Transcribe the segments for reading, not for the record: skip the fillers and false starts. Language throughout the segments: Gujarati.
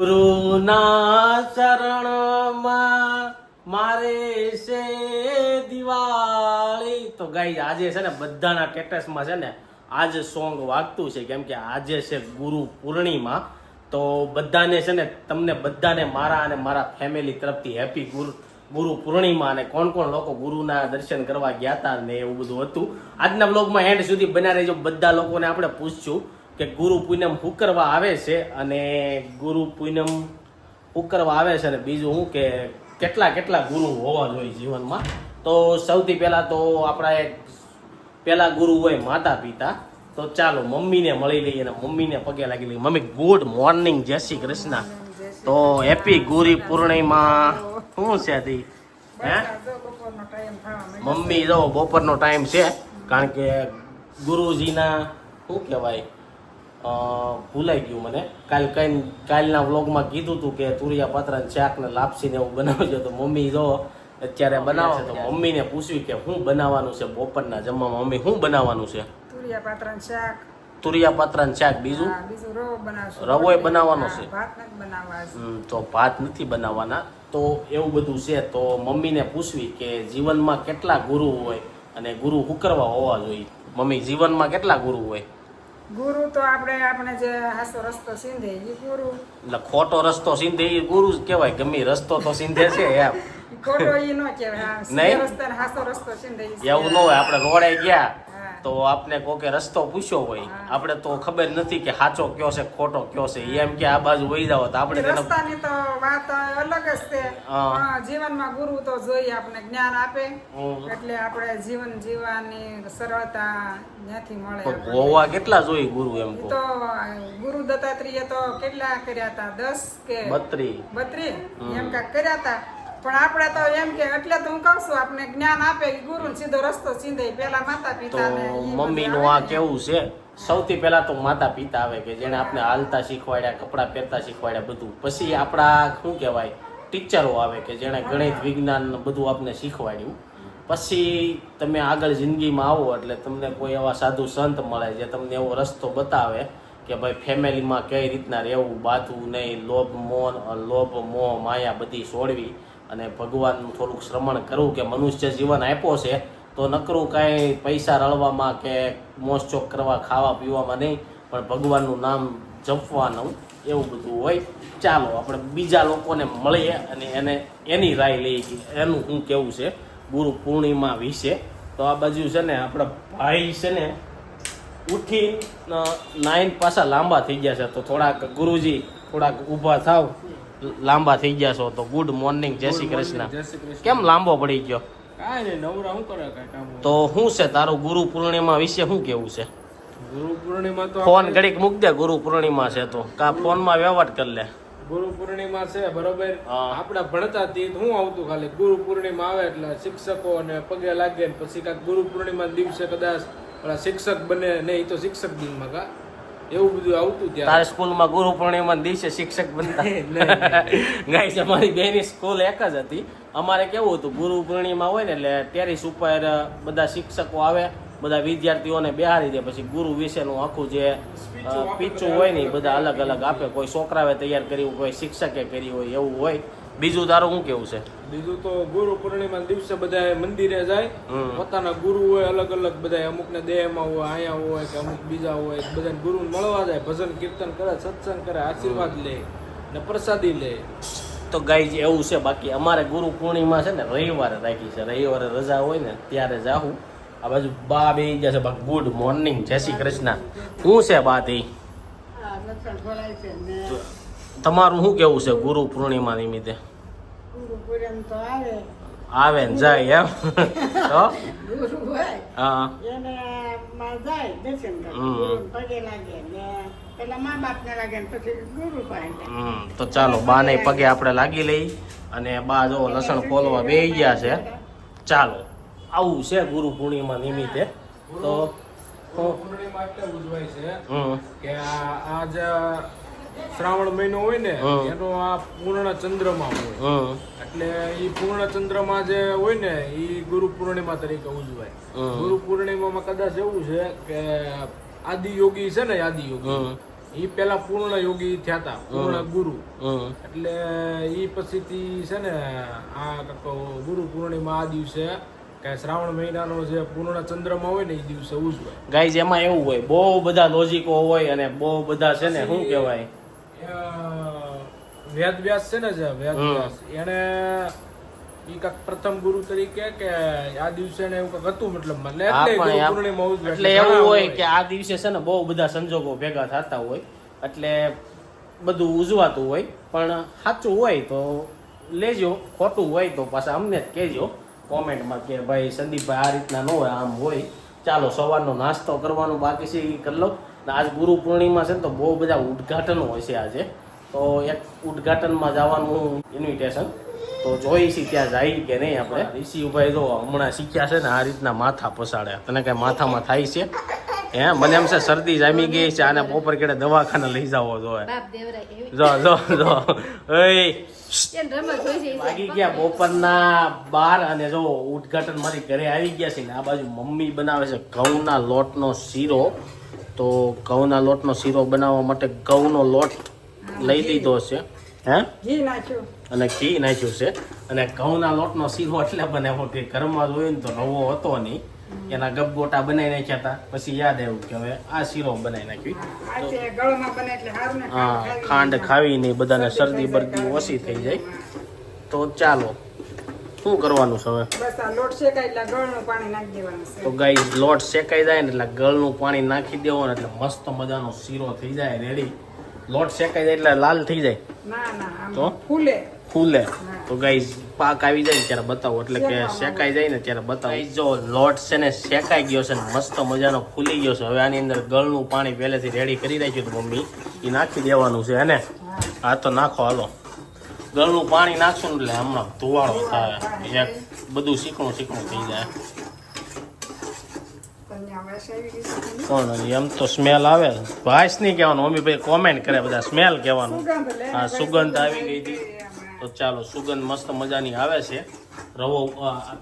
ગુરુના શરણમાં મારે છે દિવાળી. તો ગાઈસ આજે છે ને બધાના સ્ટેટસમાં છે ને આજ સોંગ વાગતું છે, કેમ કે આજે છે ગુરુ પૂર્ણિમા. તો બધાને છે ને તમને બધાને મારા અને મારા ફેમિલી તરફથી હેપી ગુરુ પૂર્ણિમા. અને કોણ કોણ લોકો ગુરુના દર્શન કરવા ગયા હતા ને એવું બધું હતું. આજના બ્લોગમાં એન્ડ સુધી બના રહેજો. બધા લોકોને આપણે પૂછશું કે ગુરુ પૂનમ શું કરવા આવે છે અને ગુરુ પૂનમ શું કરવા આવે છે, અને બીજું શું કે કેટલા કેટલા ગુરુ હોવા જોઈએ જીવનમાં. તો સૌથી પહેલા તો આપણા પહેલા ગુરુ હોય માતા પિતા. તો ચાલો મમ્મીને મળી લઈએ અને મમ્મીને પગે લાગી લઈએ. મમ્મી ગુડ મોર્નિંગ, જય શ્રી કૃષ્ણ. તો હેપી ગુરુ પૂર્ણિમા. શું છે તી હે મમ્મી? જો બપોરનો ટાઈમ છે, કારણ કે ગુરુજીના શું કહેવાય ભૂલાઈ ગયું મને. કાલના વ્લોગમાં કીધું હતું કે તુરિયા પાત્રા શાક ને લાપસી ને એવું બનાવજો. તો મમ્મી જો અત્યારે બનાવે છે. તો મમ્મીને પૂછ્યું કે શું બનાવવાનું છે બપોરના જમવામાં. મમ્મી શું બનાવવાનું છે? તુરિયા પાત્રાનું શાક. તુરિયા પાત્રાનું શાક. બીજું રવો બનાવશું. રવોય બનાવવાનો છે. ભાત નથી બનાવવા. તો ભાત નથી બનાવવાના. તો એવું બધું છે. તો મમ્મીને પૂછવી કે જીવનમાં કેટલા ગુરુ હોય અને ગુરુ શું કરવા હોવા જોઈએ. મમ્મી, જીવનમાં કેટલા ગુરુ હોય? ગુરુ તો આપણે જે હાસો રસ્તો સીંધે એ ગુરુ. એટલે ખોટો રસ્તો સીંધે એ ગુરુ જ કહેવાય. ગમે રસ્તો તો સીંધે છે એમ. ખોટો એ ન કહેવાય. નહીં, રસ્તા હાસો રસ્તો સીંધે એવું ન હોય. આપણે રોડે ગયા તો આપને કોકે રસ્તો પૂછ્યો હોય, આપણે તો ખબર નથી કે સાચો કયો છે ખોટો કયો છે. એમ કે આ બાજુ વહી જાવ તો આપણે રસ્તાની તો વાત અલગ જ છે. જીવનમાં ગુરુ તો જોઈએ, આપણે જ્ઞાન આપે એટલે આપણે જીવન જીવવાની સરળતા ત્યાંથી મળે. હોવા કેટલા જોઈએ ગુરુ? એમ તો ગુરુ દત્તાત્રેય તો કેટલા કર્યા હતા? 10 કે 32 એમ કાંઈક કર્યા હતા. પણ આપણે તો એમ કે એટલે તો હું કહું છું, આપણે જ્ઞાન આપે ગુરુ સીધો રસ્તો સીધે. પેલા માતા પિતા ને મમ્મી નું આ કેવું છે. સૌથી પહેલા તો માતા પિતા આવે કે જેને આપણે હાલતા શીખવાડ્યા, કપડા પહેરતા શીખવાડ્યા બધું. પછી આપણા શું કહેવાય ટીચરો આવે કે જેને ગણિત વિજ્ઞાન બધું આપણે શીખવાડ્યું. પછી તમે આગળ જિંદગીમાં આવો એટલે તમને કોઈ એવા સાધુ સંત મળે જે તમને એવો રસ્તો બતાવે કે ભાઈ ફેમિલીમાં કઈ રીતના રહેવું, બાંધવું નહીં, લોભ મોહ માયા બધી છોડવી અને ભગવાનનું થોડુંક શ્રમણ કરવું. કે મનુષ્ય જીવન આપ્યો છે તો નકરું કાંઈ પૈસા રળવામાં કે મોજશોખ કરવા, ખાવા પીવામાં નહીં, પણ ભગવાનનું નામ જપવાનું, એવું બધું હોય. ચાલો આપણે બીજા લોકોને મળીએ અને એની રાય લઈએ કે એનું શું કેવું છે ગુરુ પૂર્ણિમા વિશે. તો આ બાજુ છે ને આપણા ભાઈ છે ને ઉઠી 9 પાછા લાંબા થઈ ગયા છે. તો થોડાક ગુરુજી થોડાક ઊભા થાવ, લાંબા થઈ ગયા છો. તો ગુડ મોર્નિંગ, જય શ્રી કૃષ્ણ. કેમ લાંબો પડી ગયો? કાંઈ નહીં, નવરા શું કરે કાંઈ કામ. તો શું છે તારું ગુરુ પૂર્ણિમા વિશે શું કેવું છે? ગુરુ પૂર્ણિમા તો ફોન ઘડીક મૂક દે. ગુરુ પૂર્ણિમા છે તો કા ફોનમાં વ્યવહાર કરી લે. ગુરુ પૂર્ણિમા છે બરોબર. આપડા ભણતા થી શું આવતું ખાલી ગુરુ પૂર્ણિમા આવે એટલે શિક્ષકો ને પગે લાગે ને પછી કાંઈક ગુરુ પૂર્ણિમા દિવસે કદાચ શિક્ષક બને નહીં તો શિક્ષક દિનમાં કા એવું બધું આવતું. ત્યાં તારે સ્કૂલમાં ગુરુ પૂર્ણિમા દિવસે શિક્ષક બનતા? ગાઈસ, અમારી બેની સ્કૂલ એક જ હતી. અમારે કેવું હતું, ગુરુ પૂર્ણિમા હોય ને એટલે ટેરેસ ઉપર બધા શિક્ષકો આવે, બધા વિદ્યાર્થીઓને બેહારી દે. પછી ગુરુ વિશેનું આખું જે પીચું હોય ને એ બધા અલગ અલગ આપે. કોઈ છોકરાએ તૈયાર કર્યું, કોઈ શિક્ષકે કરી હોય, એવું હોય. બીજું તારું શું કેવું છે? બીજું તો ગુરુ પૂર્ણિમા દિવસે બધા મંદિરે જાય, પોતાના ગુરુ હોય અલગ અલગ બધા. અમુક ને દેહમાં હોય, અહીંયા હોય કે અમુક બીજા હોય, બધા ગુરુ મળવા જાય, ભજન કીર્તન કરે, સત્સંગ કરે, આશીર્વાદ લે ને પ્રસાદી લે. તો ગાઈઝ એવું છે. બાકી અમારે ગુરુ પૂર્ણિમા છે ને રવિવારે રાખી છે. રવિવારે રજા હોય ને ત્યારે જાઉં. આ બાજુ બા બે ગયા છે. બાકી ગુડ મોર્નિંગ, જય શ્રી કૃષ્ણ. શું છે બા તે? તમારું શું કેવું છે ગુરુ પૂર્ણિમા નિમિત્તે? આવે ને જાય એમ? તો હા, તો ચાલો બા ને પગે આપણે લાગી લઈ. અને બા જો લસણ ખોલવા બેસી ગયા છે. ચાલો, આવું છે ગુરુ પૂર્ણિમા નિમિત્તે. તો પૂર્ણિમા એટલે ઉજવાય છે કે આ જે શ્રાવણ મહિનો હોય ને એનો આ પૂર્ણ ચંદ્રમા હોય એટલે એ પૂર્ણ ચંદ્રમા જે હોય ને એ ગુરુ પૂર્ણિમા તરીકે ઉજવાય. ગુરુ પૂર્ણિમામાં કદાચ એવું છે કે આદિયોગી છે ને, આદિયોગી ઈ પેલા પૂર્ણ યોગી થયા હતા, પૂર્ણ ગુરુ. હમ એટલે ઈ પછીથી છે ને આ ગુરુ પૂર્ણિમા આ દિવસે કે શ્રાવણ મહિનાનો જે પૂર્ણ ચંદ્રમાં હોય ને એ દિવસે ઉજવાય. ગાઈઝ એમાં એવું હોય, બહુ બધા લોજિકો હોય અને બહુ બધા છે ને શું કહેવાય, વેદવ્યાસ છે ને જે વેદવ્યાસ એને ઈ કાંક પ્રથમ ગુરુ તરીકે કે આ દિવસે ને એવું કાંક હતું મતલબ મને હા, એટલે પણ ગુરુ પૂર્ણિમા ઉજવાય. એટલે એવું હોય કે આ દિવસે છે ને બહુ બધા સંજોગો ભેગા થતા હોય એટલે બધું ઉજવાતું હોય. પણ સાચું હોય તો લેજો, ખોટું હોય તો પાછા અમને જ કહેજો કોમેન્ટમાં કે ભાઈ સંદીપભાઈ આ રીતના ન હોય, આમ હોય. ચાલો સવારનો નાસ્તો કરવાનો બાકી છે એ કરી લો. ને આજ ગુરુ પૂર્ણિમા છે ને તો બહુ બધા ઉદ્ઘાટનો હોય છે આજે. તો એક ઉદ્ઘાટનમાં જવાનું ઇન્વિટેશન તો જોઈશી ત્યાં જાય કે નહીં આપણે. ઋષિભાઈ જો હમણાં શીખ્યા છે ને આ રીતના માથા પસાડે. તને કઈ માથામાં થાય છે? હે મને એમ છે શરદી જામી ગઈ છે, આને બપોર કેડે દવાખાને લઈ જાવો જોઈએ. જો જો જો વાગી ગયા બપોરના 12 અને જો ઉદ્ઘાટન મારી ઘરે આવી ગયા છે ને આ બાજુ મમ્મી બનાવે છે ઘઉંના લોટનો શીરો. તો ઘઉંના લોટનો શીરો બનાવવા માટે ઘઉંનો લોટ લઈ લીધો છે, હે ઘી નાખ્યું અને ઘી નાખ્યું છે. અને ઘઉંના લોટનો શીરો એટલે બનાવ્યો કે ઘરમાં જોયું ને તો રવો હતો નહીં, એના ગબગોટા બનાવી નાખ્યા હતા. પછી યાદ આવ્યું કે હવે આ શીરો બનાવી નાખી. આજે ગળમાં બને એટલે સારું ને હા, ખાંડ ખાવીને બધાને શરદી બરદી ઓછી થઈ જાય. તો ચાલો શું કરવાનું છે હવે? બસ આ લોટ શેકાય એટલે ગળનું પાણી નાખી દેવાનું છે. તો ગાઈસ લોટ શેકાઈ જાય ને એટલે ગળનું પાણી નાખી દેવાનું એટલે મસ્ત મજાનો શીરો થઈ જાય રેડી. લોટ શેકાઈ જાય એટલે લાલ થઈ જાય ના ના આમ તો? ફૂલે ફૂલે. તો ગાઈસ પાક આવી જાય ત્યારે બતાવો, એટલે કે શેકાઈ જાય ને ત્યારે બતાવો. Guys, જો લોટ છે ને શેકાઈ ગયો છે ને મસ્ત મજાનો ફૂલી ગયો છે. હવે આની અંદર ગળનું પાણી પહેલેથી રેડી કરી રાખ્યું હતું મમ્મી, એ નાખી દેવાનું છે હે. હા તો નાખો હાલો. ગળનું પાણી નાખશું ને એટલે હમણાં ધુવાળો થાય, એક બધું શીકણું શીકણું થઈ જાય. કન્યા વાસ આવી ગઈ છે. કોણ એમ તો સ્મેલ આવે, ભાઈસ નહીં કહેવાનું, મમ્મી ભાઈ કોમેન્ટ કરે બધા સ્મેલ કહેવાનું. સુગંધ લે હા સુગંધ આવી ગઈ હતી. તો ચાલો સુગંધ મસ્ત મજાની આવે છે. રવો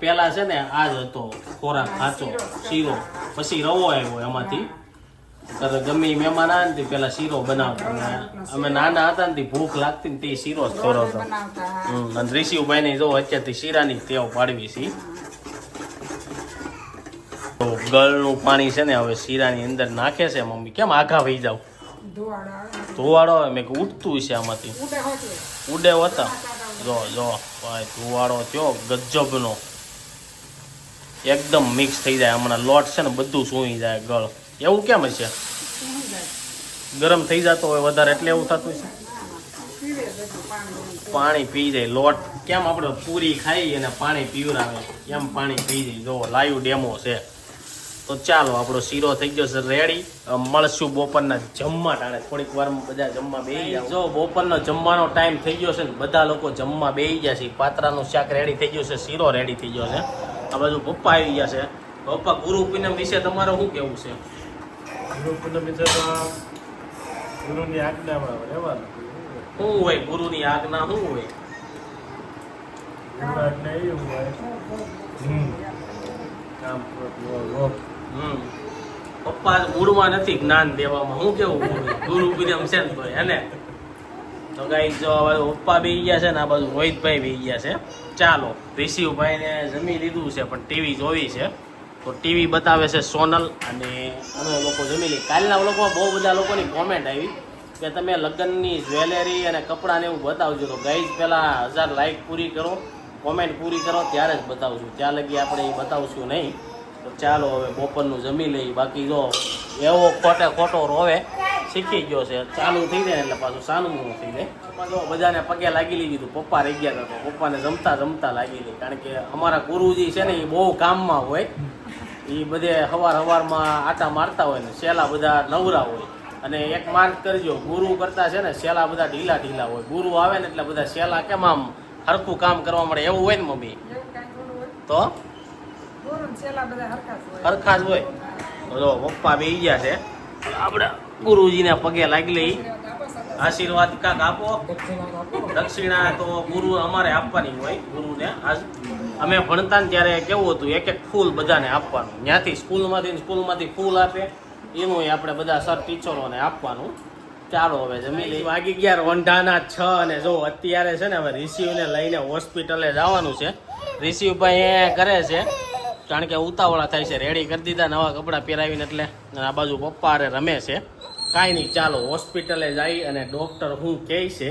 પેલા છે ને આ જ હતો ખોરાક ખાચો શીરો, પછી રવો આવ્યો એમાંથી. ગમે મહેમાન આવે ને પેલા શીરો બનાવતા. અમે નાના હતા ને ભૂખ લાગતી ને તે શીરો જ ખોરાવતો. અને ઋષિભાઈ ને જો અત્યારથી શીરાની ટેવ પાડવી છે. તો ગળનું પાણી છે ને હવે શીરાની અંદર નાખે છે મમ્મી. કેમ આઘા વહી જાવ? ધોવાડો આવે મેં ઉઠતું છે આમાંથી, ઉડે હતા. જો જો ભાઈ ધુવાડો થયો ગજબનો, એકદમ મિક્સ થઈ જાય. હમણાં લોટ છે ને બધું સૂઈ જાય ગળ. એવું કેમ હશે? ગરમ થઈ જતો હોય વધારે એટલે એવું થતું છે. પાણી પી જાય લોટ. કેમ આપણે પૂરી ખાઈ અને પાણી પીવરાવે એમ પાણી પી જાય. જો લાઈવ ડેમો છે. તો ચાલો આપણો શીરો થઈ ગયો છે રેડી. મળશું બપોરના જમવા ટાણે. થોડીક વાર બધા જમવા બેસી જાવ. જો બપોરનો જમવાનો ટાઈમ થઈ ગયો છે ને બધા લોકો જમવા બેસી ગયા છે. પાત્રાનું શાક રેડી થઈ ગયું છે, શીરો રેડી થઈ ગયો છે. આ બાજુ પપ્પા આવી ગયા છે. પપ્પા ગુરુ પૂનમ વિશે તમારે શું કેવું છે? ગુરુ પૂનમ વિશે તો ગુરુની આજ્ઞામાં રહેવાનું. શું હોય ગુરુની આજ્ઞા? શું હોય? ગુરુ આજ્ઞા એવું હોય કામ પપ્પા મૂળમાં નથી જ્ઞાન દેવામાં. શું કેવું ગુરુ પૂનમ છે ને તો એને તો ગાઈ જો પપ્પા બેસી ગયા છે ને આ બાજુ રોહિતભાઈ બેસી ગયા છે. ચાલો ઋષિભાઈને જમી લીધું છે પણ ટીવી જોવી છે. તો ટીવી બતાવે છે સોનલ અને અમે લોકો જમી લઈએ. કાલના લોકોમાં બહુ બધા લોકોની કોમેન્ટ આવી કે તમે લગ્નની જ્વેલરી અને કપડાને એવું બતાવજો. તો ગાઈઝ પહેલાં 1000 લાઈક પૂરી કરો, કોમેન્ટ પૂરી કરો ત્યારે જ બતાવશું. ત્યાં લગી આપણે એ બતાવશું નહીં. તો ચાલો હવે બપોરનું જમી લઈએ. બાકી જો એવો ખોટો રોવે શીખી ગયો છે. ચાલુ થઈ જાય એટલે પાછું સાનું થઈ જાય. જો બધાને પગે લાગી લીધું. પપ્પા રહી ગયા હતા તો પપ્પાને જમતા લાગી લીધી. કારણ કે અમારા ગુરુજી છે ને એ બહુ કામમાં હોય. એ બધે સવારમાં આટા મારતા હોય ને સેલા બધા નવરા હોય. અને એક માર્ક કરજો, ગુરુ કરતા છે ને સેલા બધા ઢીલા હોય. ગુરુ આવે ને એટલે બધા સેલા કેમ આમ હરખું કામ કરવા મળે એવું હોય ને મમ્મી? તો હરખા જ હોય. જો પપ્પા બેસી ગયા છે. આપણે ગુરુજીને પગે લાગી લઈ. આશીર્વાદ કાક આપો. દક્ષિણા તો ગુરુ અમારે આપવાની હોય ગુરુને. આજ અમે ભણતા ને ત્યારે કેવું હતું એક ફૂલ બધાને આપવાનું. ત્યાંથી સ્કૂલમાંથી ફૂલ આપે એનું આપણે બધા સર ટીચરોને આપવાનું. ચાલો હવે જમી લઈ. વાગી ગયા રોંઢાના 6 અને જો અત્યારે છે ને હવે રિસીવને લઈને હોસ્પિટલે જવાનું છે. રિસીવભાઈ એ કરે છે કારણ કે ઉતાવળા થાય છે. રેડી કરી દીધા નવા કપડાં પહેરાવીને એટલે. અને આ બાજુ પપ્પા અરે રમે છે. કાંઈ નહીં, ચાલો હોસ્પિટલે જઈ અને ડૉક્ટર શું કહે છે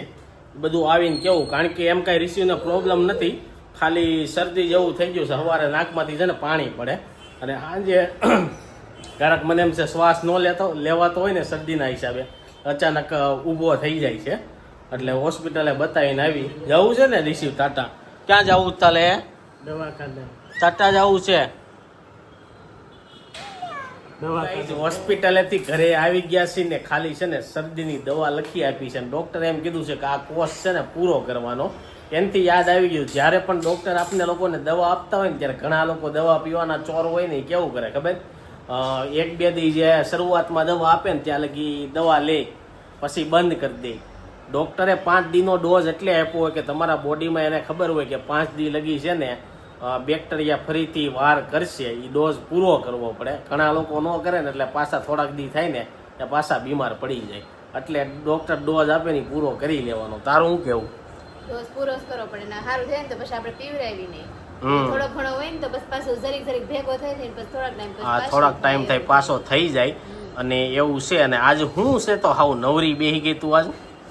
બધું આવીને કેવું. કારણ કે એમ કાંઈ રિસીવને પ્રોબ્લેમ નથી, ખાલી શરદી જેવું થઈ ગયું છે. સવારે નાકમાંથી છે ને પાણી પડે અને સાંજે ક્યારેક મને એમ છે શ્વાસ ન લેવાતો હોય ને શરદીના હિસાબે અચાનક ઊભો થઈ જાય છે. એટલે હોસ્પિટલે બતાવીને આવી જવું છે ને રિસીવ ટાટા. ક્યાં જવું તાલે? દવાખાને ટાટા જવું છે. હોસ્પિટલેથી ઘરે આવી ગયા છે ને ખાલી છે ને શરદીની દવા લખી આપી છે. ડૉક્ટરે એમ કીધું છે કે આ કોર્સ છે ને પૂરો કરવાનો. એનાથી યાદ આવી ગયું, જ્યારે પણ ડૉક્ટર આપને લોકોને દવા આપતા હોય ને ત્યારે ઘણા લોકો દવા પીવાના ચોર હોય ને એ કેવું કરે ખબર? 1-2 દી જે શરૂઆતમાં દવા આપે ને ત્યાં લગી દવા લે પછી બંધ કરી દે. ડૉક્ટરે 5 દીનો ડોઝ એટલે આપ્યો હોય કે તમારા બોડીમાં એને ખબર હોય કે 5 દી લગી છે ને બેક્ટેરિયા ફરીથી વાર કરશે, એ ડોઝ પૂરો કરવો પડે. ઘણા લોકો ન કરે ને એટલે પાછા થોડાક દી થાય ને એ પાછા બીમાર પડી જાય. એટલે ડૉક્ટર ડોઝ આપે ને પૂરો કરી લેવાનો. તારું શું કેવું? ડોઝ પૂરો જ કરવો પડે ને સારું થાય ને તો પછી આપણે પીવડાવી નહીં. થોડો ઘણો હોય ને તો બસ પાછો જરીક ભેગો થાય ને પછી થોડાક ટાઈમ થાય પાછો થઈ જાય. અને એવું છે. અને આજ શું છે તો હાવ નવરી બેહી ગઈ તું આજ?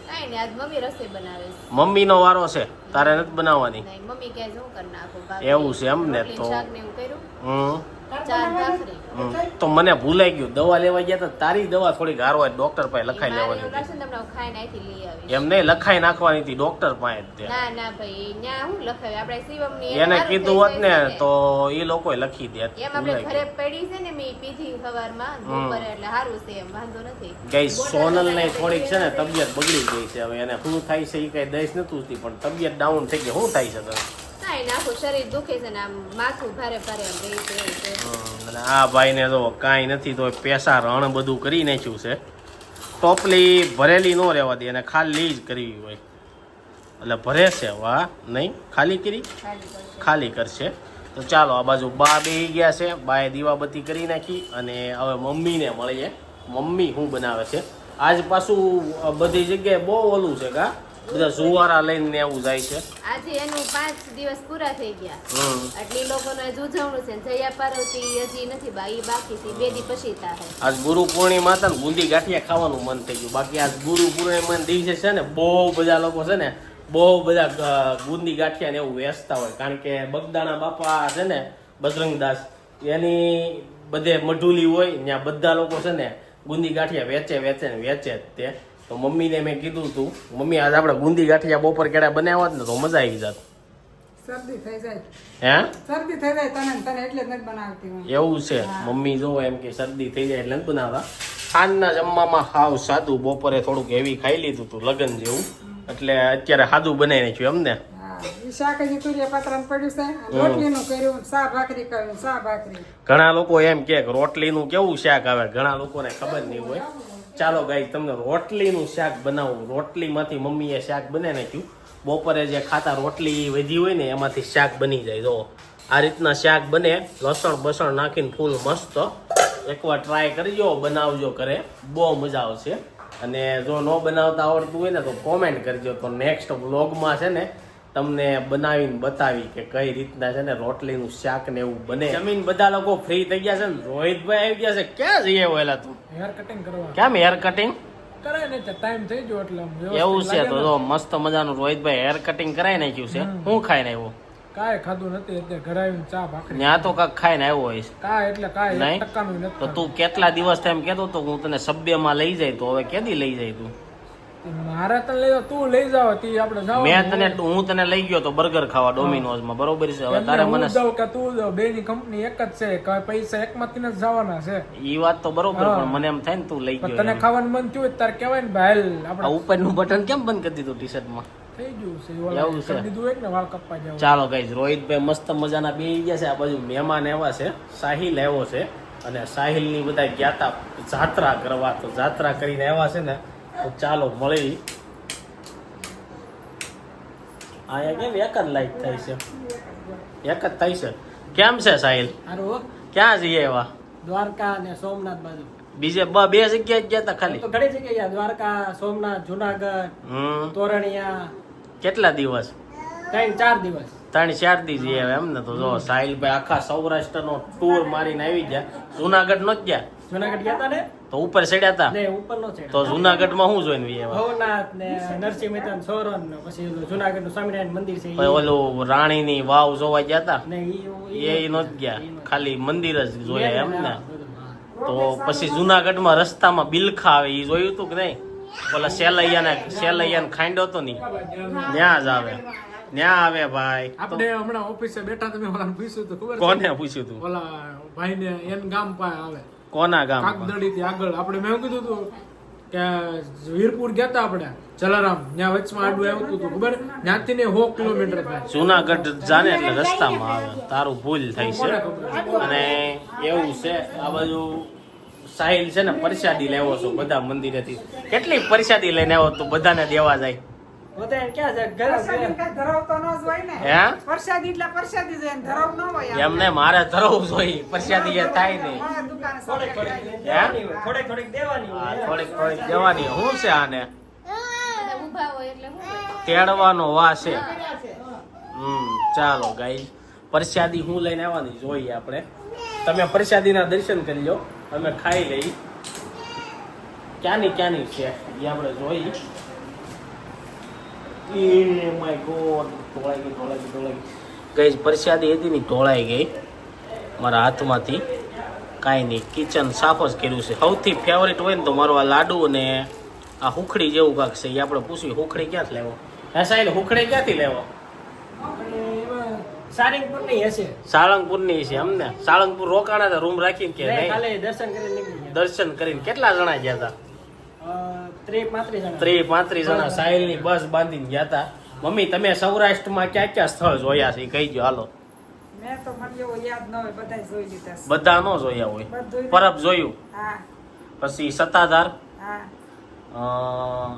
કાંઈ નહીં, આજ મમ્મી રસોઈ બનાવે છે. મમ્મીનો વારો છે, તારે નથી બનાવવાની? નહીં, મમ્મી કહે છે હું કરી નાખું. એવું છે એમ ને? તો શાક ને એવું કર્યું, હમ ચાર ભાખરી. તો મને ભૂલાઈ ગયું, દવા લેવા ગયા તો તારી દવા થોડીક હારો હોય ડોક્ટર પાસે લખાઈ લેવાની એવું લાગશે ને તમને હું ખાઈને અહીંથી લઈ આવીશ. એમ નહીં, લખાઈ નાખવાની હતી ડોક્ટર પાસે જ તે. ના ના ભાઈ, ન્યા હું લખાવે આપણે શિવમની એને કીધું હોત ને તો એ લોકોએ લખી દે. એમ આપણે ઘરે પડી છે ને મેં પીધી સવારમાં બપોરે એટલે સારું છે, એમ વાંધો નથી. ગઈ સોનલ ને થોડીક છે ને તબિયત બગડી ગઈ છે. હવે એને શું થાય છે એ કઈ દઈશ નતું પણ તબિયત ડાઉન થઈ ગઈ. શું થાય છે તને? કાંઈ ના, આખું શરીર દુખે છે ને આમ માથું ભારે ભારે આમ રહી છે. અને આ ભાઈને તો કાંઈ નથી તો પેસા રણ બધું કરી નાખ્યું છે. ટોપલી ભરેલી ન રહેવા દે અને ખાલી જ કરવી હોય એટલે ભરે છે. વાહ, નહીં ખાલી કરી, ખાલી કરશે. તો ચાલો આ બાજુ બા બેસી ગયા છે. બાએ દીવાબત્તી કરી નાખી અને હવે મમ્મીને મળીએ. મમ્મી શું બનાવે છે આજ? પાછું બધી જગ્યાએ બહુ ઓલું છે કા, બધા સુવારા લઈને એવું જાય છે. આજે એનું 5 દિવસ પૂરા થઈ ગયા એટલે ઈ લોકોને જ ઉજવણું છે. જયા પાર્વતી હજી નથી બાકી છે, 2 દી પછી થાય. આજ ગુરુ પૂર્ણિમા હતા ને બુંદી ગાંઠિયા ખાવાનું મન થઈ ગયું. બાકી આજ ગુરુ પૂર્ણિમા દિવસે છે ને બહુ બધા લોકો છે ને બહુ બધા બુંદી ગાંઠિયા ને એવું વેચતા હોય. કારણ કે બગદાણા બાપા છે ને બજરંગદાસ એની બધે મઢુલી હોય ત્યાં બધા લોકો છે ને બુંદી ગાંઠિયા વેચે જ તે. તો મમ્મીને મેં કીધું તું, મમ્મી આજ આપણે બુંદી ગાંઠિયા બપોર કેળા બનાવ્યા ને તો મજા આવી જાત. શરદી થઈ જાય, હે શરદી થઈ જાય તને એટલે જ નથી બનાવતી હું. એવું છે? મમ્મી જોવો એમ કે શરદી થઈ જાય એટલે નથી બનાવતા. સાંજના જમવામાં હાવ સાદું, બપોરે થોડુંક હેવી ખાઈ લીધું હતું લગન જેવું, એટલે અત્યારે સાદું બનાવી નાખ્યું એમ ને? શાક હજી તુરિયા પાત્રા પડ્યું છે, રોટલીનું કર્યું, શાક ભાખરી કર્યું, શાક ભાખરી. ઘણા લોકો એમ કે રોટલીનું કેવું શાક આવે, ઘણા લોકોને ખબર નહીં હોય. ચાલો ગાઈ તમને રોટલીનું શાક બનાવું. રોટલીમાંથી મમ્મીએ શાક બનાવી નાખ્યું. બપોરે જે ખાતા રોટલી વધી હોય ને એમાંથી શાક બની જાય. જો આ રીતના શાક બને, લસણ બસણ નાખીને ફૂલ મસ્ત. એકવાર ટ્રાય કરજો, બનાવજો ઘરે, બહુ મજા આવશે. અને જો ન બનાવતા આવડતું હોય ને તો કોમેન્ટ કરજો, તો નેક્સ્ટ વ્લોગમાં છે ને તમને બનાવીને બતાવી કે કઈ રીતના છે ને રોટલીનું શાક ને એવું બને. જમીન બધા લોકો ફ્રી થઈ ગયા છે ને રોહિતભાઈ આવી ગયા છે. ક્યાં જઈએ વહેલા તું? હેર કટિંગ કરવા. કેમ હેર કટિંગ કરાય ને ટાઈમ થઈ ગયો એટલે એવું છે? તો જો મસ્ત મજાનું રોહિતભાઈ હેર કટિંગ કરાવી નાખ્યું છે. શું ખાઈને આવ્યો? કાંઈ ખાધું નથી અત્યારે, ઘરે આવીને ચા ભાખરી. ત્યાં તો કાંઈક ખાઈને આવ્યો હોઈશ. કાંઈ એટલે કાંઈ નહીં? 1% નું નથી. તો તું કેટલા દિવસ એમ કહેતો તો હું તને સબ્બેમાં લઈ જાય, તો હવે કેદી લઈ જાય તું? મારે તને લઈ જાવ, તું લઈ જાવ તી આપણે જાવ. હું તને લઈ ગયો તો બર્ગર ખાવા ડોમિનોઝમાં, બરોબર છે? હવે તારે મને જાવ કે તું જાવ, બેની કંપની એક જ છે, કે પૈસા એકમાંથી જ જવાના છે. ઈ વાત તો બરોબર, પણ મને એમ થાય ને તું લઈ ગયો. તને ખાવાનું મન થયું તારે કહેવાય ને ભાઈ આપણે ઉપરનું બટન કેમ બંધ કરી દીધું ટી શર્ટમાં? થઈ ગયું છે એવું છે? દીધું એક ને વાળ કપવા જાવ. ચાલો ગાઈઝ, રોહિતભાઈ મસ્ત મજાના બેસી ગયા છે. આ બાજુ મહેમાન આવ્યા છે, સાહિલ આવ્યો છે અને સાહિલની બધા ગયા તા જાત્રા કરવા. તો જાત્રા કરીને આવ્યા છે ને તો ચાલો મળી. અહીંયા કેમ એક જ લાઈટ થાય છે? એક જ થાય છે. કેમ છે સાહિલ? હારું, ક્યાં જઈએ એવા? દ્વારકા અને સોમનાથ બાજુ. બીજે બે જગ્યાએ જ ગયા હતા ખાલી? તો ઘણી જગ્યાએ દ્વારકા, સોમનાથ, જુનાગઢ, તોરણિયા. કેટલા દિવસ? 3-4 દિવસ. 3-4 દિવસ આવે એમ ને? તો જો સાહિલભાઈ આખા સૌરાષ્ટ્રનો ટૂર મારીને આવી ગયા. જુનાગઢ નો જ ગયા? જુનાગઢ ગયા હતા ને, તો ઉપર ચડ્યા હતા? ને ઉપર નો છે. તો જુનાગઢમાં શું જોઈને આવ્યા? ભવનાથ ને નરસિંહ મહેતા સોરન ને પછી જુનાગઢ નું સ્વામિનારાયણ મંદિર છે પછી ઓલું રાણીની વાવ જોવા ગયા હતા? ને એ નો જ ગયા, ખાલી મંદિર જ જોયા એમ ને? તો પછી જુનાગઢમાં રસ્તામાં બિલખા આવે એ જોયું હતું કે નહીં? ઓલા સેલૈયાને ખાંડ્યો હતો નહીં, ત્યાં જ આવે, ત્યાં આવે ભાઈ. આપણે હમણાં ઓફિસે બેઠા તમે ઓલાને પૂછ્યું હતું ખબર છે? કોને પૂછ્યું તું? ઓલા ભાઈને એન ગામ પાસે આવે કોના ગામ? કાગદડી થી આગળ. આપણે મેં કીધું હતું કે વીરપુર ગયા હતા આપણે જલારામ, ત્યાં વચમાં આડું આવ્યું હતું ખબર? ત્યાંથી ને 100 કિલોમીટર થાય. જુનાગઢ જાને એટલે રસ્તામાં આવે, તારું ભૂલ થાય છે. અને એવું છે આ બાજુ સાહિલ છે ને પ્રસાદી લેવો છો બધા મંદિરેથી. કેટલી પ્રસાદી લઈને આવ્યો તું બધાને દેવા જાય? બધા ક્યાં છે ઘરે પ્રસાદી કાંઈ ધરાવતો ન જ હોય ને. હે? પ્રસાદી એટલે પ્રસાદી જ હોય ને ધરાવ ન હોય. એમને મારે ધરવું જોઈએ, પ્રસાદી એ થાય નહીં. હા, દુકાને સામે ખાઈ. હે? થોડીક દેવાની. હા, થોડીક દેવાની. શું છે આને? બધા ઊભા હોય એટલે શું હોય? તેડવાનો વા છે. ચાલો ગાઈસ, પ્રસાદી હું લઈને આવવાની જોઈએ આપણે. તમે પ્રસાદીના દર્શન કરી લો, અમે ખાઈ લઈ. ક્યાંની છે એ આપણે જોઈ. માય ગોડ, ઢોળાઈ ગઈ. ગાઈસ, પ્રસાદી હતી ને ઢોળાઈ ગઈ મારા હાથમાંથી. કાંઈ નહીં, કિચન સાફ જ કર્યું છે. સૌથી ફેવરેટ હોય ને તો મારો આ લાડુ અને આ હુખડી જેવું કાંક છે એ આપણે પૂછ્યું. હુખડી ક્યાંથી લેવો? હા સાહેબ, હુખડી ક્યાંથી લેવો? સારંગપુર ની હશે. સાળંગપુરની છે એમને? સાળંગપુર રોકાણા હતા રૂમ રાખીને કે નહીં? ખાલી દર્શન કરીને નીકળી ગયા. દર્શન કરીને કેટલા જણા ગયા હતા? 30-35 જણા. 30-35 જણા સાહિલની બસ બાંધીને ગયા હતા. મમ્મી, તમે સૌરાષ્ટ્રમાં ક્યાં ક્યાં સ્થળ જોયા છે એ કહીજો હાલો. મેં તો મને એવો યાદ ન હોય, બધાય જોઈ લીધા છે. બધા નો જોયા હોય. બધુંય. પરબ જોયું, હા, પછી સત્તાધાર, હા.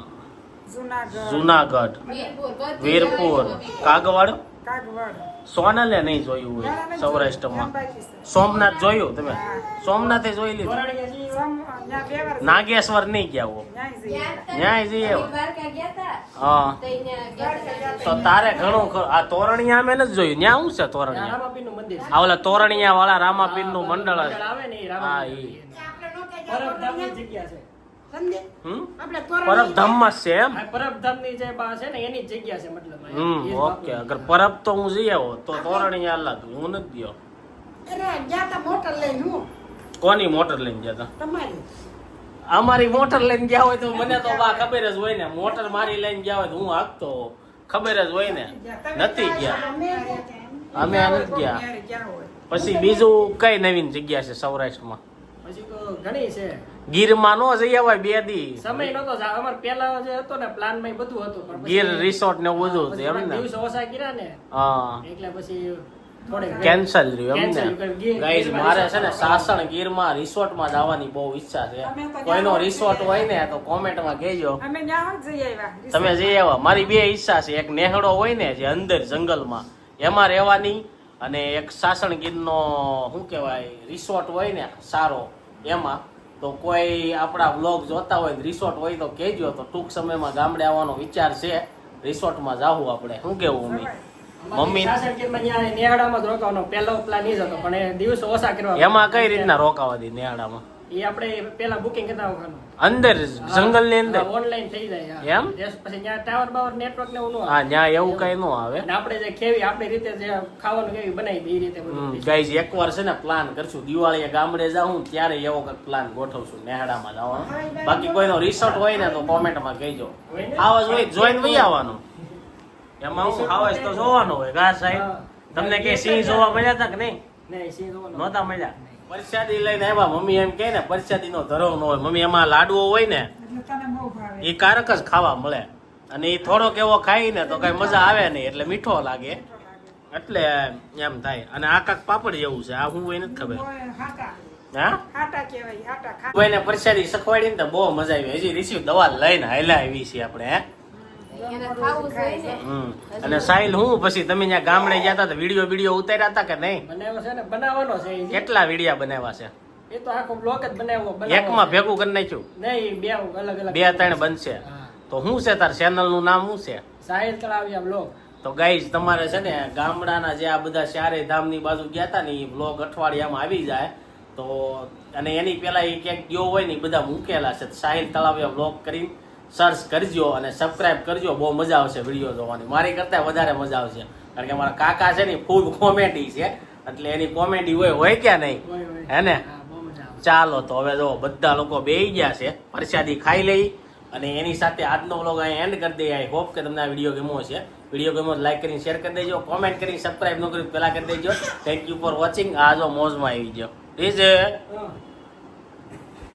જુનાગઢ, જુનાગઢ, બધું વીરપુર, જોયું. કાગવડ, કાગવડ. સોનલે નહીં જોયું હોય સૌરાષ્ટ્રમાં. એમ બાકી છે. સોમનાથ જોયું તમે? હા. સોમનાથે જોઈ લીધું. તોરણિયા જઈએ. ત્યાં 2 વાર નાગેશ્વર નહીં ગયા હો? ન્યાય જઈએ. ન્યાય જઈએ. દ્વારકા ગયા તા, હા, તો અહીંયા ગયા તા. તો તારે ઘણું આ તોરણિયા અમે નથી જોયું. ન્યા શું છે તોરણિયા? રામાપીરનું મંદિર છે. આ ઓલા તોરણિયા વાળા રામાપીર નું મંડળ મંડળ આવે ને એ હા રામાપીર. ઈ. પરબધામની જગ્યા છે. પરબધામમાં જ છે એમ? આ પરબધામની જે બા છે ને એની જ જગ્યા છે મતલબ આ. એ જ ઓકે. અગર પરબ તો હું જઈ આવો તો તોરણિયા અલગ, હું નથી ગયો. કોની મોટર લઈને ગયા હતા? અમારી મોટર લઈને ગયા હોય તો મને તો બા ખબર જ હોય ને. મોટર મારી લઈને ગયા હોય તો હું હાંકતો, ખબર જ હોય ને. નથી ગયા, અમે નથી ગયા. ન્યાય ગયા હોય. પછી બીજું કઈ નવીન જગ્યા છે સૌરાષ્ટ્રમાં? પછી તો ઘણી છે. ગીરમાં નો જઈ આવાય 2 દી? સમય નતો અમાર પેલા જે હતો ને પ્લાન માં બધું હતું પણ પછી ગીર રિસોર્ટ ને એવું બધું પછી એમ થોડાક ને? દિવસો ઓછા કર્યા ને હા, એટલે પછી થોડેક કેન્સલ રહ્યું એમ Cancel ને? કર્યું. ગીર- ગાઈઝ, ગીરમાં મારે resort છે ને સાસણ ગીરમાં રિસોર્ટમાં જવાની બહુ ઈચ્છા છે. કોઈનો રિસોર્ટ હોય ને તો કોમેન્ટમાં કહેજો. અમે ન્યા જ જઈ આવ્યા. તમે જઈ આવો. મારી 2 ઈચ્છા છે. એક નેહડો હોય ને જે અંદર જંગલમાં, એમાં રહેવાની, અને એક સાસણ ગીરનો શું કહેવાય રિસોર્ટ હોય ને સારો એમાં. તો કોઈ આપણા વ્લોગ જોતા હોય રિસોર્ટ હોય તો કહેજો. તો ટૂંક સમયમાં ગામડે આવવાનો વિચાર છે. રિસોર્ટમાં જાવું આપણે. શું કેવું મમ્મી? મમ્મી, સાસણગીરમાં ન્યા નેહાડામાં જ રોકાવાનો પહેલો પ્લાન એ જ હતો પણ એ દિવસો ઓછા કરવા એમાં કઈ રીતના રોકાવા દી નેહાડામાં? એ આપણે પેલા બુકિંગ કરતા હોવાનું અંદર જંગલ ની અંદર? ઓનલાઈન થઈ જાય હા. એમ? પછી ત્યાં ટાવર બાવર નેટવર્ક ને એવું ન આવે. હા, ત્યાં એવું કઈ ન આવે. અને આપણે જે ખેવી આપણી રીતે જે ખાવાનું કેવી બનાવી દે એ રીતે બધું ગાઈઝ, એકવાર છે ને પ્લાન કરશું દિવાળીએ ગામડે જાઉં ત્યારે એવો કંઈક પ્લાન ગોઠવશું નેહાડામાં જવાનો. બાકી કોઈનો રિસોર્ટ હોય ને તો કોમેન્ટમાં કહેજો. આવાજ હોય જોઈને વહી આવવાનું. એમાં હું આવાજ તો જોવાનો હોય. ઘાસ સાહેબ, તમને કે સિંહ જોવા મળ્યા હતા કે નહીં? નહીં સિંહ જોવાનું. નહોતા મળ્યા? પ્રસાદી લઈને આવ્યા. મમ્મી એમ કહે ને પ્રસાદી નો ધરવ ન હોય. મમ્મી, એમાં લાડવો હોય ને એટલે તને બહુ ભાવે. એ કારક જ ખાવા મળે, અને એ થોડોક એવો ખાઈ ને તો કઈ મજા આવે નહીં, એટલે મીઠો લાગે, એટલે એમ થાય. અને આ કાક પાપડ જેવું છે. આ હું હોય નથી ખબર. ઓય, હાટા. હા, હાટા કહેવાય, હાટા ખા. કોઈને પ્રસાદી શીખવાડી ને તો બહુ મજા આવી. હજી રિસીવ દવા લઈને હાલ્યા આવી છે આપણે. હે, એને ખાવું જોઈએ ને. અને સાહિલ, હું પછી તમે ત્યાં ગામડે ગયા હતા તો વિડીયો ઉતાર્યા હતા કે નહીં? બનાવ્યો છે ને બનાવવાનો છે એ. કેટલા વિડીયા બનાવ્યા છે? એ તો આખો બ્લોક જ બનાવ્યો એકમાં ભેગું કરી નાખ્યું નહીં, બે અલગ અલગ 2-3 બનશે. હા. તો શું છે તાર ચેનલ નું નામ શું છે? સાહિલ તળાવિયા બ્લોગ. તો ગાઈઝ તમારે છે ને ગામડાના જે આ બધા ચારે ધામની બાજુ ગયા હતા ને એ બ્લોગ અઠવાડિયામાં આવી જાય તો, અને એની પેલા એ ક્યાંક ગયો હોય ને એ બધા મૂકેલા છે. સાહિલ તળાવિયા બ્લોગ કરીને સર્ચ કરજો અને સબસ્ક્રાઇબ કરજો. બહુ મજા આવશે વિડીયો જોવાની, મારી કરતા વધારે મજા આવશે. કારણ કે અમારા કાકા છે ને ફૂલ કોમેડી છે, એટલે એની કોમેડી હોય ક્યાં નહીં, હે ને? હા, બહુ મજા આવે. ચાલો તો હવે જો બધા લોકો બેહી ગયા છે, પ્રસાદી ખાઈ લઈ અને એની સાથે આજનો વ્લોગ અહીં એન્ડ કરી દઈએ. આઈ હોપ કે તમને આ વિડીયો ગમ્યો છે. વિડીયો ગમ્યો લાઈક કરીને શેર કરી દેજો, કોમેન્ટ કરીને સબસ્ક્રાઇબ ન કર્યું પહેલા કરી દેજો. Thank you for watching. આ જો મોજમાં આવી ગયો. હા.